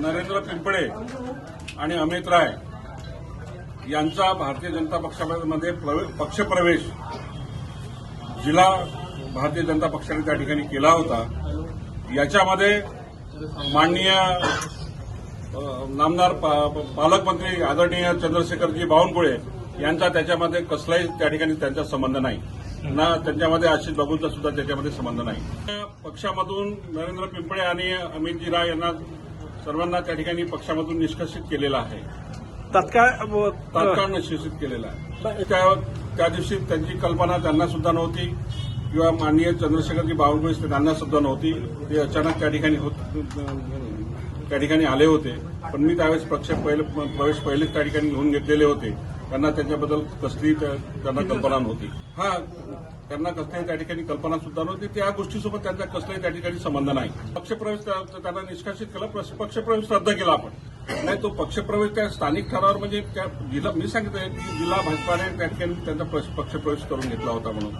नरेंद्र पिंपळे आणि अमित राय यांचा भारतीय जनता पक्षामध्ये पक्षप्रवेश जिल्हा भारतीय जनता पक्षाने त्या ठिकाणी केला होता। याच्यामध्ये माननीय नामदार पालकमंत्री आदरणीय चंद्रशेखरजी बावनकुळे यांचा त्याच्यामध्ये कसलाही त्या ठिकाणी त्यांचा संबंध नाही ना, त्यांच्यामध्ये आशिष बाबूंचा सुद्धा त्याच्यामध्ये संबंध नाही। पक्षामधून नरेंद्र पिंपळे आणि अमितजी राय यांना सर्वांना त्या ठिकाणी पक्षामधून निष्कासित केलेलं आहे, तात्काळ निष्कासित केलेलं आहे। त्या दिवशी त्यांची कल्पना त्यांना सुद्धा नव्हती किंवा माननीय चंद्रशेखरजी बावनकुळे त्यांना सुद्धा नव्हती। ते अचानक त्या ठिकाणी आले होते, पण मी त्यावेळेस प्रवेश पहिलेच त्या ठिकाणी घेऊन घेतलेले होते। त्यांना त्याच्याबद्दल कसली त्यांना कल्पना नव्हती। त्यांना कसलीही त्या ठिकाणी कल्पना सुद्धा नव्हती। त्या गोष्टीसोबत त्यांचा कसलाही त्या ठिकाणी संबंध नाही। पक्षप्रवेश त्यांना निष्कासित केला, पक्षप्रवेश रद्द केला आपण नाही। तो पक्षप्रवेश त्या स्थानिक ठरावावर म्हणजे त्या जिल्हा मी सांगितलं की जिल्हा भाजपाने त्या ठिकाणी त्यांचा पक्षप्रवेश करून घेतला होता म्हणून।